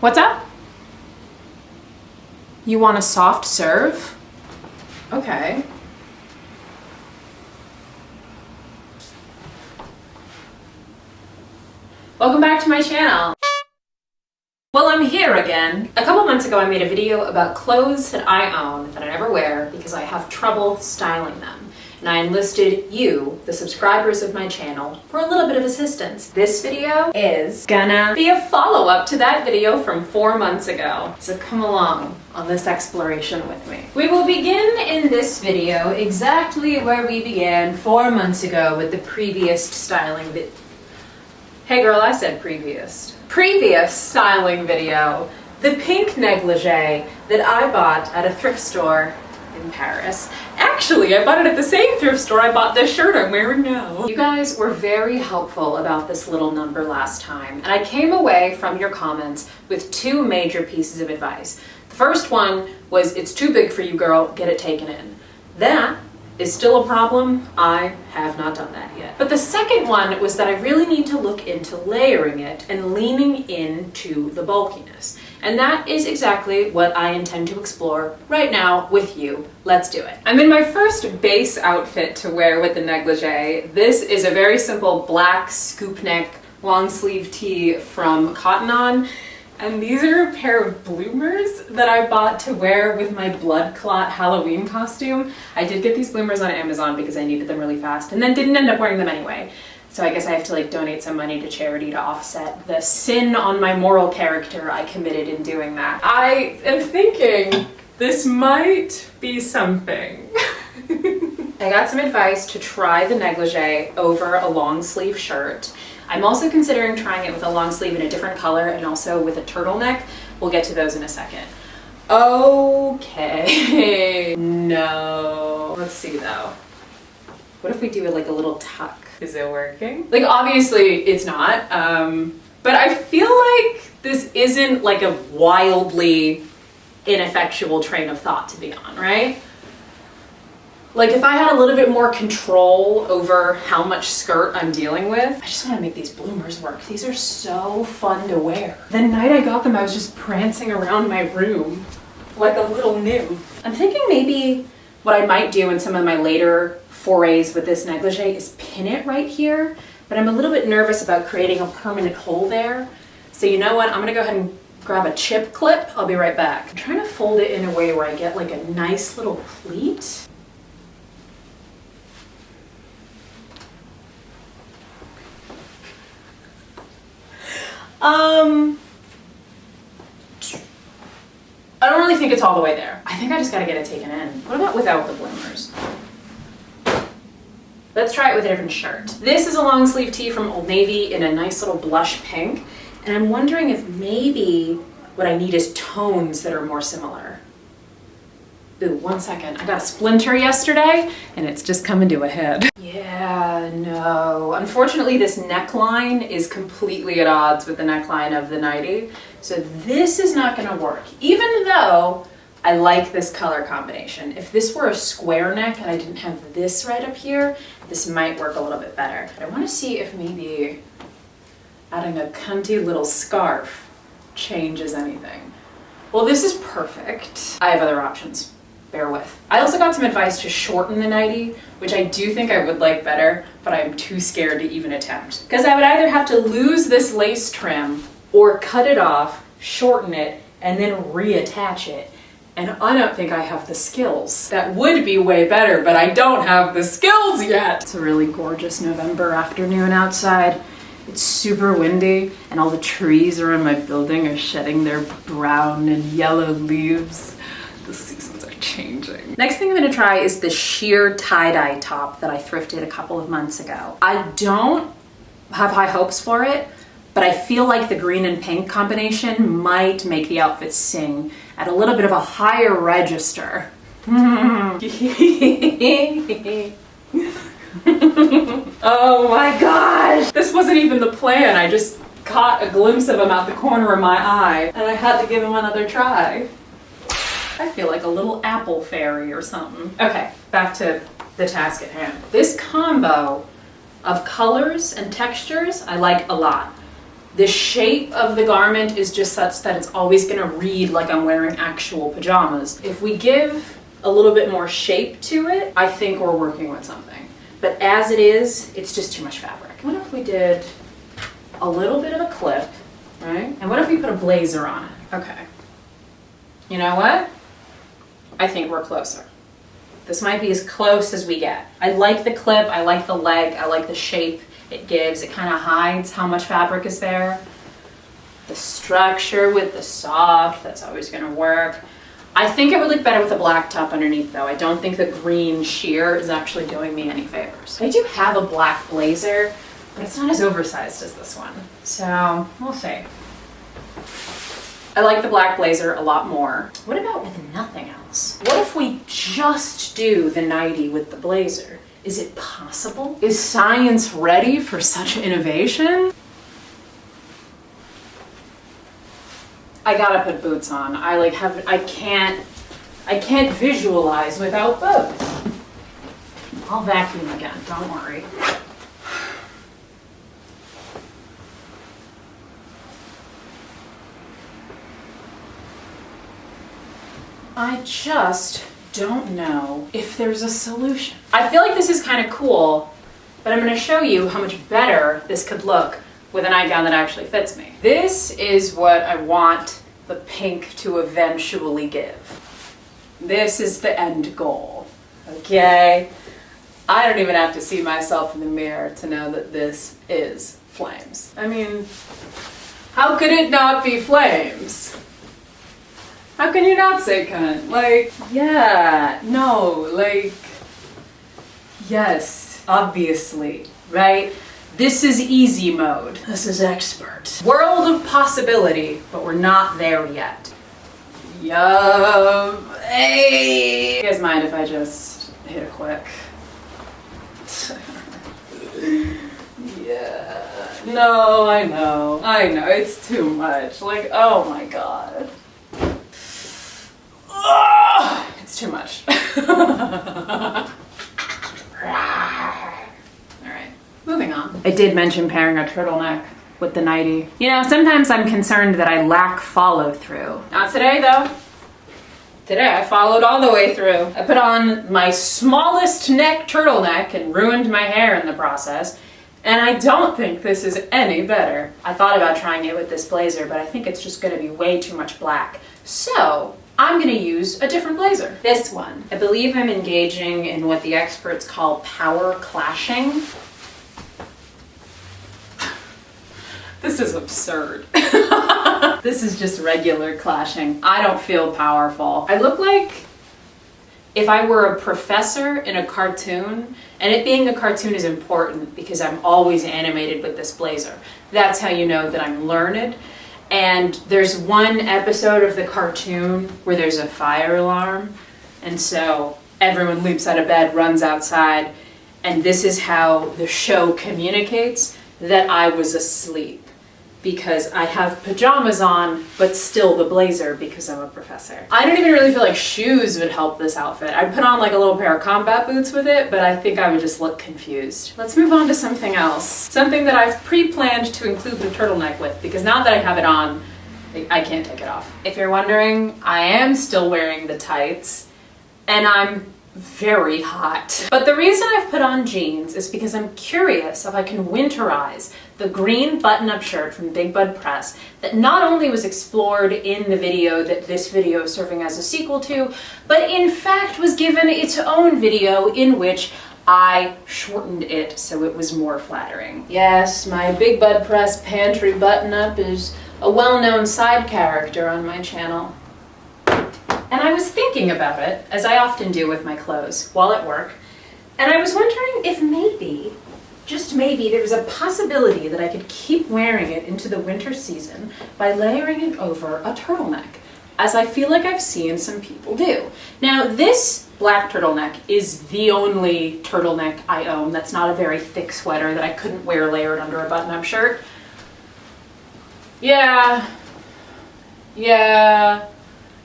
What's up? You want a soft serve? Okay. Welcome back to my channel. Well, I'm here again. A couple months ago I made a video about clothes that I own that I never wear because I have trouble styling them. And I enlisted you, the subscribers of my channel, for a little bit of assistance. This video is gonna be a follow-up to that video from 4 months ago. So come along on this exploration with me. We will begin in this video exactly where we began 4 months ago with the previous styling video. Hey girl, I said previous. Previous styling video. The pink negligee that I bought at a thrift store in Paris. Actually, I bought it at the same thrift store I bought this shirt I'm wearing now. You guys were very helpful about this little number last time, and I came away from your comments with 2 major pieces of advice. The first one was, it's too big for you, girl, get it taken in. That is still a problem. I have not done that yet. But the second one was that I really need to look into layering it and leaning into the bulkiness. And that is exactly what I intend to explore right now with you. Let's do it. I'm in my first base outfit to wear with the negligee. This is a very simple black scoop neck long sleeve tee from Cotton On. And these are a pair of bloomers that I bought to wear with my blood clot Halloween costume. I did get these bloomers on Amazon because I needed them really fast and then didn't end up wearing them anyway. So I guess I have to donate some money to charity to offset the sin on my moral character I committed in doing that. I am thinking this might be something. I got some advice to try the negligee over a long sleeve shirt. I'm also considering trying it with a long sleeve in a different color and also with a turtleneck. We'll get to those in a second. Okay, no. Let's see though. What if we do a little tuck? Is it working? Obviously it's not, but I feel like this isn't a wildly ineffectual train of thought to be on, right? If I had a little bit more control over how much skirt I'm dealing with, I just want to make these bloomers work. These are so fun to wear. The night I got them, I was just prancing around my room like a little nymph. I'm thinking maybe what I might do in some of my later forays with this negligee is pin it right here, but I'm a little bit nervous about creating a permanent hole there. So you know what? I'm gonna go ahead and grab a chip clip. I'll be right back. I'm trying to fold it in a way where I get a nice little pleat. I don't really think it's all the way there. I think I just gotta get it taken in. What about without the bloomers? Let's try it with a different shirt. This is a long sleeve tee from Old Navy in a nice little blush pink. And I'm wondering if maybe what I need is tones that are more similar. Ooh, 1 second. I got a splinter yesterday and it's just coming to a head. Yeah, no. Unfortunately, this neckline is completely at odds with the neckline of the nightie. So this is not gonna work, even though I like this color combination. If this were a square neck and I didn't have this right up here, this might work a little bit better. But I wanna see if maybe adding a cunty little scarf changes anything. Well, this is perfect. I have other options. Bear with. I also got some advice to shorten the nightie, which I do think I would like better, but I'm too scared to even attempt. Because I would either have to lose this lace trim or cut it off, shorten it, and then reattach it. And I don't think I have the skills. That would be way better, but I don't have the skills yet. It's a really gorgeous November afternoon outside. It's super windy, and all the trees around my building are shedding their brown and yellow leaves. The seasons are changing. Next thing I'm gonna try is the sheer tie-dye top that I thrifted a couple of months ago. I don't have high hopes for it, but I feel like the green and pink combination might make the outfit sing at a little bit of a higher register. Oh my gosh! This wasn't even the plan. I just caught a glimpse of him out the corner of my eye, and I had to give him another try. I feel like a little apple fairy or something. Okay, back to the task at hand. This combo of colors and textures I like a lot. The shape of the garment is just such that it's always gonna read like I'm wearing actual pajamas. If we give a little bit more shape to it, I think we're working with something. But as it is, it's just too much fabric. What if we did a little bit of a clip, right? And what if we put a blazer on it? Okay. You know what? I think we're closer. This might be as close as we get. I like the clip, I like the leg, I like the shape it gives. It kind of hides how much fabric is there. The structure with the soft, that's always gonna work. I think it would look better with a black top underneath though. I don't think the green sheer is actually doing me any favors. I do have a black blazer, but it's not as oversized as this one. So we'll see. I like the black blazer a lot more. What about with nothing else? What if we just do the nightie with the blazer? Is it possible? Is science ready for such innovation? I gotta put boots on. I can't visualize without boots. I'll vacuum again, don't worry. I just don't know if there's a solution. I feel like this is kind of cool, but I'm going to show you how much better this could look with a nightgown that actually fits me. This is what I want the pink to eventually give. This is the end goal, okay? I don't even have to see myself in the mirror to know that this is flames. I mean, how could it not be flames? How can you not say cunt? Like, yeah, no, like, yes, obviously, right? This is easy mode. This is expert. World of possibility, but we're not there yet. Yup. Hey! You guys mind if I just hit a quick? Yeah. No, I know, it's too much. Like, oh my god. It's too much. Alright, moving on. I did mention pairing a turtleneck with the nightie. You know, sometimes I'm concerned that I lack follow through. Not today though. Today I followed all the way through. I put on my smallest neck turtleneck and ruined my hair in the process. And I don't think this is any better. I thought about trying it with this blazer, but I think it's just gonna be way too much black. So, I'm gonna use a different blazer. This one. I believe I'm engaging in what the experts call power clashing. This is absurd. This is just regular clashing. I don't feel powerful. I look like if I were a professor in a cartoon, and it being a cartoon is important because I'm always animated with this blazer. That's how you know that I'm learned. And there's one episode of the cartoon where there's a fire alarm, and so everyone leaps out of bed, runs outside, and this is how the show communicates that I was asleep, because I have pajamas on, but still the blazer because I'm a professor. I don't even really feel like shoes would help this outfit. I'd put on like a little pair of combat boots with it, but I think I would just look confused. Let's move on to something else. Something that I've pre-planned to include the turtleneck with, because now that I have it on, I can't take it off. If you're wondering, I am still wearing the tights, and I'm very hot. But the reason I've put on jeans is because I'm curious if I can winterize the green button-up shirt from Big Bud Press that not only was explored in the video that this video is serving as a sequel to, but in fact was given its own video in which I shortened it so it was more flattering. Yes, my Big Bud Press pantry button-up is a well-known side character on my channel. And I was thinking about it, as I often do with my clothes, while at work, and I was wondering if maybe, just maybe, there was a possibility that I could keep wearing it into the winter season by layering it over a turtleneck, as I feel like I've seen some people do. Now, this black turtleneck is the only turtleneck I own that's not a very thick sweater that I couldn't wear layered under a button-up shirt. Yeah.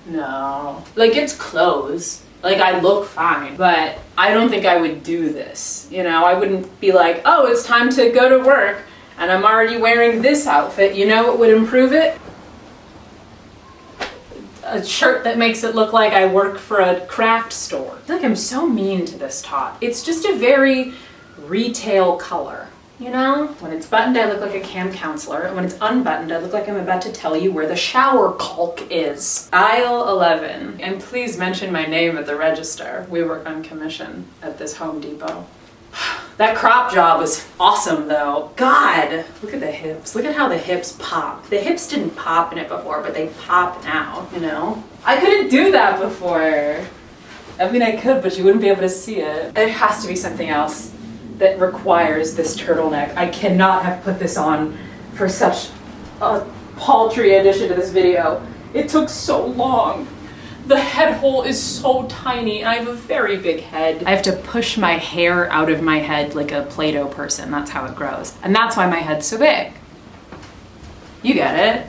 No. Like, it's clothes. Like, I look fine, but I don't think I would do this. You know, I wouldn't be like, oh, it's time to go to work, And I'm already wearing this outfit. You know what would improve it? A shirt that makes it look like I work for a craft store. I feel like I'm so mean to this top. It's just a very retail color, you know? When it's buttoned, I look like a camp counselor, and when it's unbuttoned, I look like I'm about to tell you where the shower caulk is. Aisle 11. And please mention my name at the register. We work on commission at this Home Depot. That crop job was awesome though. God, look at the hips. Look at how the hips pop. The hips didn't pop in it before, but they pop now, you know? I couldn't do that before. I mean, I could, but you wouldn't be able to see it. It has to be something else that requires this turtleneck. I cannot have put this on for such a paltry addition to this video. It took so long. The head hole is so tiny, and I have a very big head. I have to push my hair out of my head like a Play-Doh person. That's how it grows. And that's why my head's so big. You get it.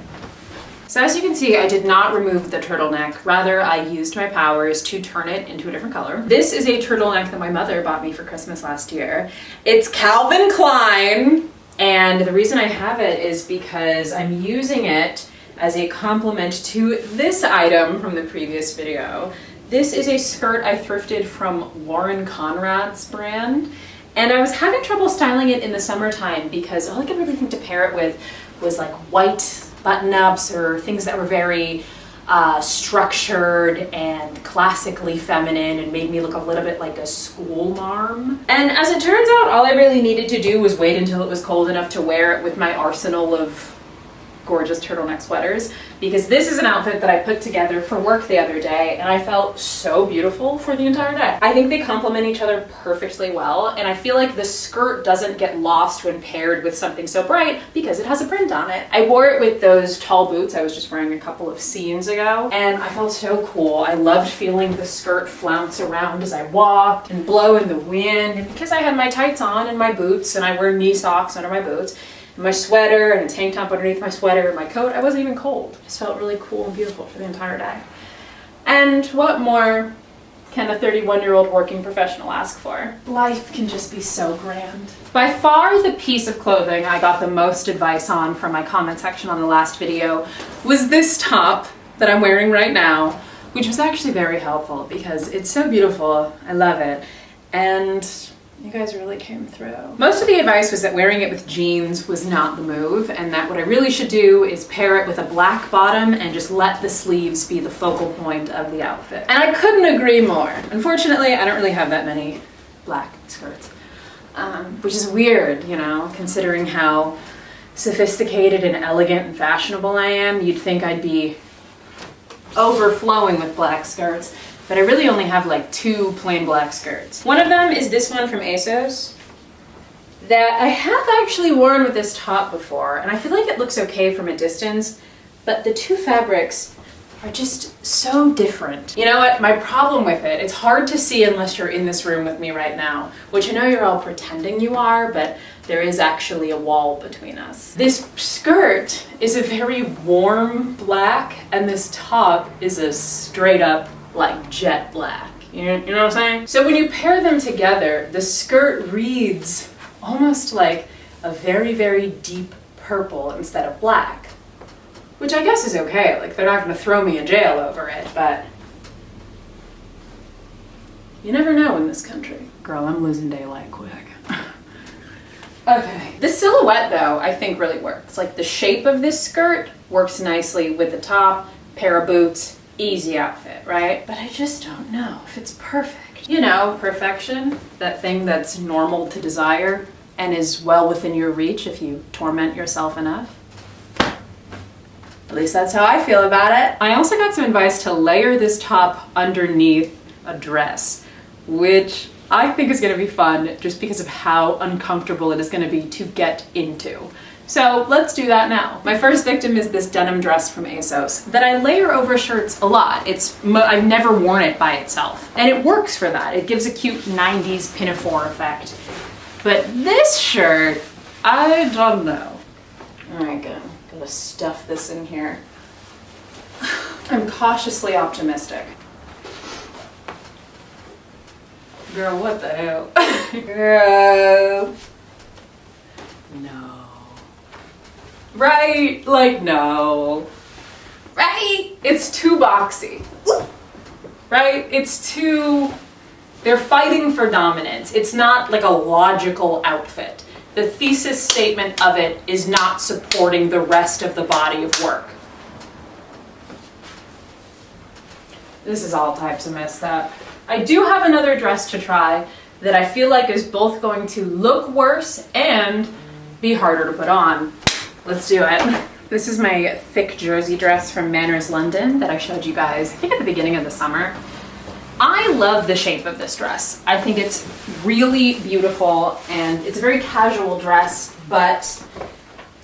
So as you can see, I did not remove the turtleneck. Rather, I used my powers to turn it into a different color. This is a turtleneck that my mother bought me for Christmas last year. It's Calvin Klein, and the reason I have it is because I'm using it as a complement to this item from the previous video. This is a skirt I thrifted from Lauren Conrad's brand, and I was having trouble styling it in the summertime because all I could really think to pair it with was like white button-ups or things that were very structured and classically feminine and made me look a little bit like a school marm. And as it turns out, all I really needed to do was wait until it was cold enough to wear it with my arsenal of gorgeous turtleneck sweaters, because this is an outfit that I put together for work the other day and I felt so beautiful for the entire day. I think they complement each other perfectly well, and I feel like the skirt doesn't get lost when paired with something so bright because it has a print on it. I wore it with those tall boots I was just wearing a couple of scenes ago, and I felt so cool. I loved feeling the skirt flounce around as I walked and blow in the wind, and because I had my tights on and my boots, and I wear knee socks under my boots, my sweater and a tank top underneath my sweater and my coat, I wasn't even cold. It just felt really cool and beautiful for the entire day. And what more can a 31-year-old working professional ask for? Life can just be so grand. By far the piece of clothing I got the most advice on from my comment section on the last video was this top that I'm wearing right now, which was actually very helpful because it's so beautiful. I love it. And you guys really came through. Most of the advice was that wearing it with jeans was not the move, and that what I really should do is pair it with a black bottom and just let the sleeves be the focal point of the outfit. And I couldn't agree more. Unfortunately, I don't really have that many black skirts, which is weird, you know, considering how sophisticated and elegant and fashionable I am. You'd think I'd be overflowing with black skirts. But I really only have like 2 plain black skirts. One of them is this one from ASOS that I have actually worn with this top before, and I feel like it looks okay from a distance, but the 2 fabrics are just so different. You know what? My problem with it, it's hard to see unless you're in this room with me right now, which I know you're all pretending you are, but there is actually a wall between us. This skirt is a very warm black, and this top is a straight up like jet black. You know what I'm saying? So when you pair them together, the skirt reads almost like a very, very deep purple instead of black, which I guess is okay. Like, they're not gonna throw me in jail over it, but you never know in this country. Girl, I'm losing daylight quick. Okay. This silhouette though, I think really works. Like, the shape of this skirt works nicely with the top, pair of boots, easy outfit, right? But I just don't know if it's perfect. You know, perfection, that thing that's normal to desire and is well within your reach if you torment yourself enough. At least that's how I feel about it. I also got some advice to layer this top underneath a dress, which I think is gonna be fun just because of how uncomfortable it is gonna be to get into. So let's do that now. My first victim is this denim dress from ASOS that I layer over shirts a lot. I've never worn it by itself, and it works for that. It gives a cute 90s pinafore effect. But this shirt, I don't know. All right, gotta stuff this in here. I'm cautiously optimistic. Girl, what the hell? Girl. No. Right? Like, no. Right? It's too boxy. Right? It's too... They're fighting for dominance. It's not like a logical outfit. The thesis statement of it is not supporting the rest of the body of work. This is all types of messed up. I do have another dress to try that I feel like is both going to look worse and be harder to put on. Let's do it. This is my thick jersey dress from Manners London that I showed you guys, I think at the beginning of the summer. I love the shape of this dress. I think it's really beautiful and it's a very casual dress, but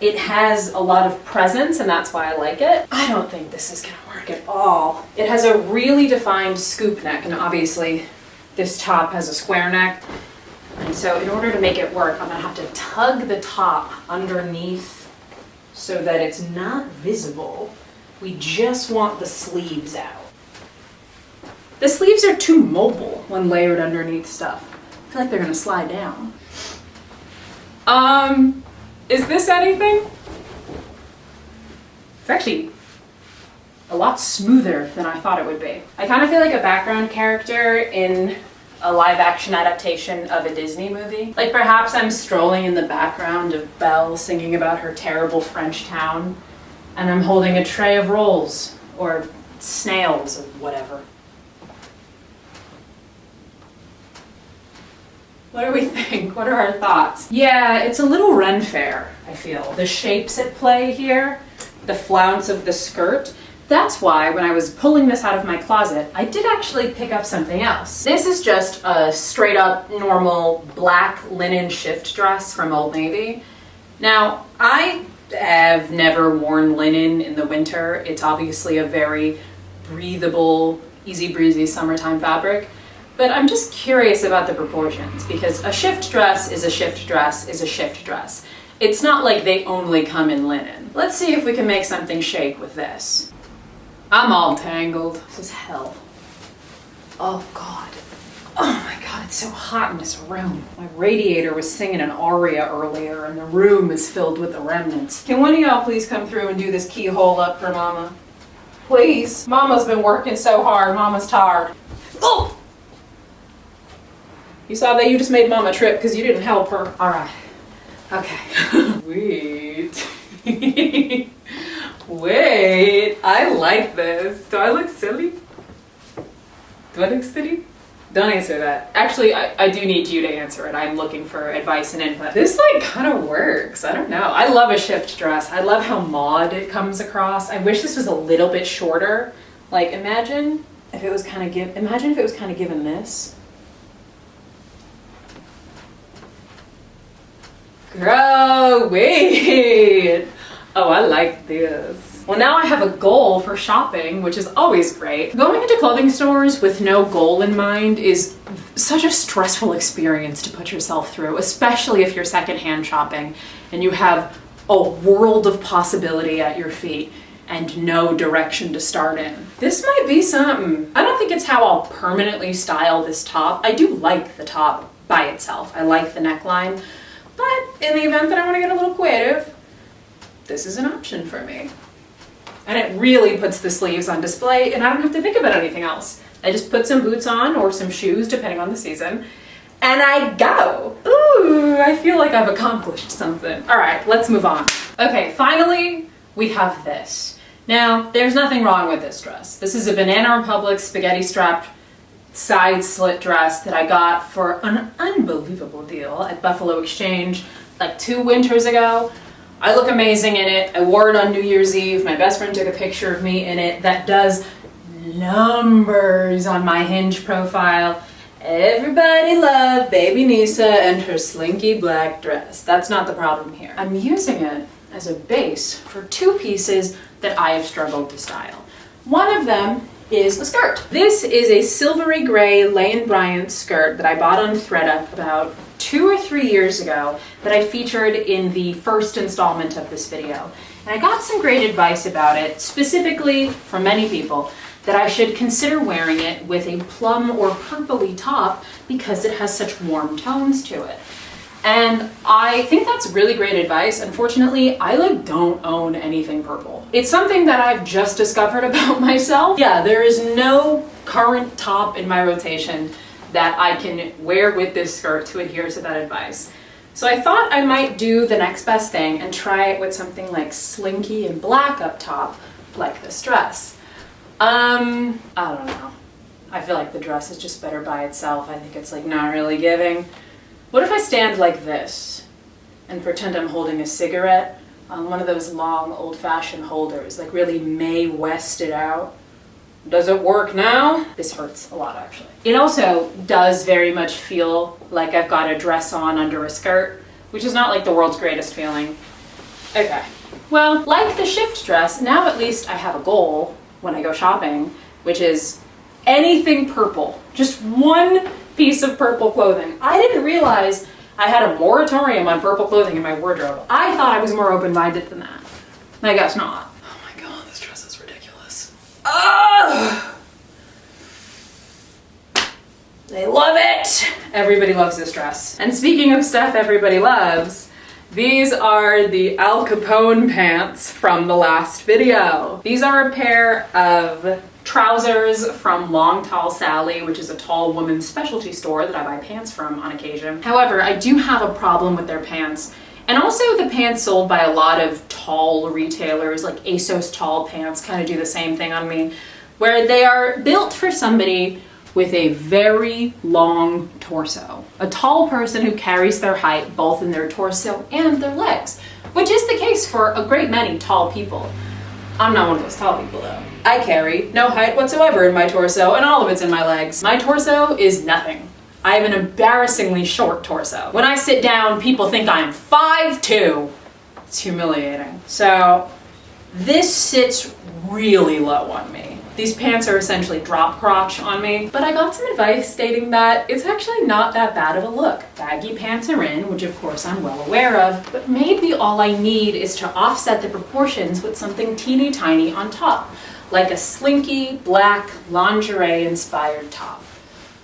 it has a lot of presence and that's why I like it. I don't think this is gonna work at all. It has a really defined scoop neck and obviously this top has a square neck. And so in order to make it work, I'm gonna have to tug the top underneath so that it's not visible. We just want the sleeves out. The sleeves are too mobile when layered underneath stuff. I feel like they're gonna slide down. Is this anything? It's actually a lot smoother than I thought it would be. I kind of feel like a background character in a live action adaptation of a Disney movie. Like perhaps I'm strolling in the background of Belle singing about her terrible French town, and I'm holding a tray of rolls or snails or whatever. What do we think? What are our thoughts? Yeah, it's a little Ren Fair, I feel. The shapes at play here, the flounce of the skirt. That's why when I was pulling this out of my closet, I did actually pick up something else. This is just a straight up normal black linen shift dress from Old Navy. Now, I have never worn linen in the winter. It's obviously a very breathable, easy breezy summertime fabric. But I'm just curious about the proportions because a shift dress is a shift dress is a shift dress. It's not like they only come in linen. Let's see if we can make something shake with this. I'm all tangled. This is hell. Oh God. Oh my God, it's so hot in this room. My radiator was singing an aria earlier and the room is filled with the remnants. Can one of y'all please come through and do this keyhole up for Mama? Please. Mama's been working so hard. Mama's tired. Oh! You saw that you just made Mama trip because you didn't help her. All right. Okay. Wait. Wait. I like this. Do I look silly? Do I look silly? Don't answer that. Actually, I do need you to answer it. I'm looking for advice and input. This like kind of works. I don't know. I love a shift dress. I love how mod it comes across. I wish this was a little bit shorter. Like imagine if it was kind of given this. Girl, wait. Oh, I like this. Well, now I have a goal for shopping, which is always great. Going into clothing stores with no goal in mind is such a stressful experience to put yourself through, especially if you're secondhand shopping and you have a world of possibility at your feet and no direction to start in. This might be something. I don't think it's how I'll permanently style this top. I do like the top by itself. I like the neckline. But in the event that I want to get a little creative, this is an option for me. And it really puts the sleeves on display and I don't have to think about anything else. I just put some boots on or some shoes, depending on the season, and I go. Ooh, I feel like I've accomplished something. All right, let's move on. Okay, finally, we have this. Now, there's nothing wrong with this dress. This is a Banana Republic spaghetti strapped side slit dress that I got for an unbelievable deal at Buffalo Exchange like 2 winters ago. I look amazing in it. I wore it on New Year's Eve. My best friend took a picture of me in it. That does numbers on my Hinge profile. Everybody loved baby Nisa and her slinky black dress. That's not the problem here. I'm using it as a base for 2 pieces that I have struggled to style. One of them is a skirt. This is a silvery gray Lane Bryant skirt that I bought on ThredUp about 2 or 3 years ago that I featured in the first installment of this video. And I got some great advice about it, specifically from many people, that I should consider wearing it with a plum or purpley top because it has such warm tones to it. And I think that's really great advice. Unfortunately, I don't own anything purple. It's something that I've just discovered about myself. Yeah, there is no current top in my rotation that I can wear with this skirt to adhere to that advice. So I thought I might do the next best thing and try it with something like slinky and black up top, like this dress. I don't know. I feel like the dress is just better by itself. I think it's not really giving. What if I stand like this and pretend I'm holding a cigarette on one of those long old-fashioned holders, really Mae West it out? Does it work now? This hurts a lot, actually. It also does very much feel like I've got a dress on under a skirt, which is not the world's greatest feeling. Okay. Well, like the shift dress, now at least I have a goal when I go shopping, which is anything purple. Just one piece of purple clothing. I didn't realize I had a moratorium on purple clothing in my wardrobe. I thought I was more open-minded than that. I guess not. Oh my god, this dress is ridiculous. Ugh! I love it! Everybody loves this dress. And speaking of stuff everybody loves, these are the Al Capone pants from the last video. These are a pair of trousers from Long Tall Sally, which is a tall woman's specialty store that I buy pants from on occasion. However, I do have a problem with their pants, and also the pants sold by a lot of tall retailers, like ASOS tall pants kind of do the same thing on me, where they are built for somebody with a very long torso. A tall person who carries their height both in their torso and their legs, which is the case for a great many tall people. I'm not one of those tall people though. I carry no height whatsoever in my torso, and all of it's in my legs. My torso is nothing. I have an embarrassingly short torso. When I sit down, people think I'm 5'2". It's humiliating. So this sits really low on me. These pants are essentially drop crotch on me, but I got some advice stating that it's actually not that bad of a look. Baggy pants are in, which of course I'm well aware of, but maybe all I need is to offset the proportions with something teeny tiny on top, like a slinky black lingerie inspired top,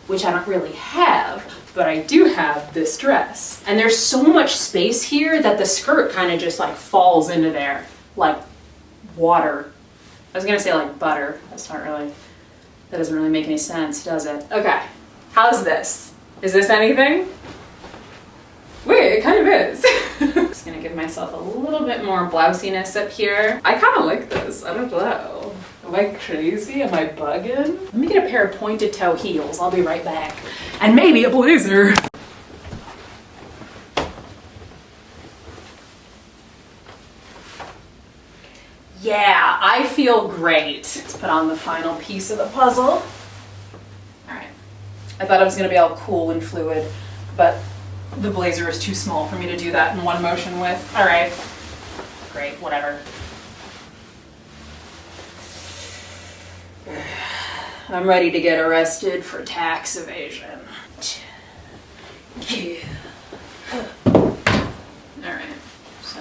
which I don't really have, but I do have this dress. And there's so much space here that the skirt kind of just falls into there, like water. I was gonna say butter. That doesn't really make any sense, does it? Okay, how's this? Is this anything? Wait, it kind of is. Just gonna give myself a little bit more blousiness up here. I kind of like this, I don't know. Am I crazy? Am I bugging? Let me get a pair of pointed toe heels. I'll be right back. And maybe a blazer. Yeah, I feel great. Let's put on the final piece of the puzzle. All right. I thought I was gonna be all cool and fluid, but the blazer is too small for me to do that in one motion with. All right, great, whatever. I'm ready to get arrested for tax evasion. Yeah. All right, so.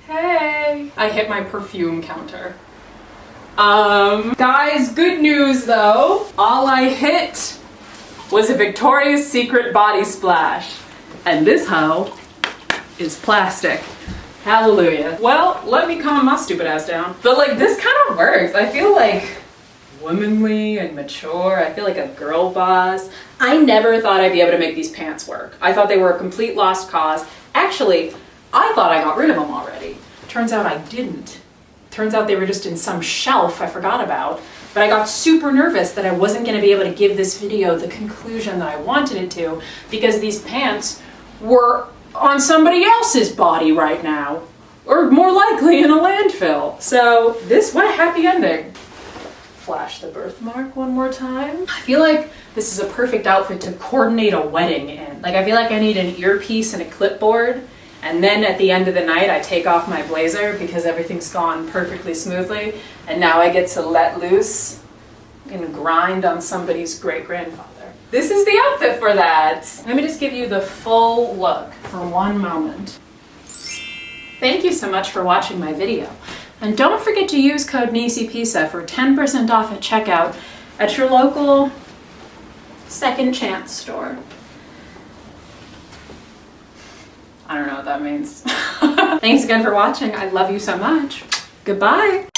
Hey! I hit my perfume counter. Guys, good news though. All I hit was a Victoria's Secret body splash. And this hoe is plastic. Hallelujah. Well, let me calm my stupid ass down. But this kind of works. I feel womanly and mature. I feel like a girl boss. I never thought I'd be able to make these pants work. I thought they were a complete lost cause. Actually, I thought I got rid of them already. Turns out I didn't. Turns out they were just in some shelf I forgot about. But I got super nervous that I wasn't gonna be able to give this video the conclusion that I wanted it to, because these pants were on somebody else's body right now. Or more likely in a landfill. So what a happy ending. Flash the birthmark one more time. I feel like this is a perfect outfit to coordinate a wedding in. I feel like I need an earpiece and a clipboard, and then at the end of the night I take off my blazer because everything's gone perfectly smoothly, and now I get to let loose and grind on somebody's great-grandfather. This is the outfit for that. Let me just give you the full look for one moment. Thank you so much for watching my video. And don't forget to use code NisiPisa for 10% off at checkout at your local second chance store. I don't know what that means. Thanks again for watching. I love you so much. Goodbye.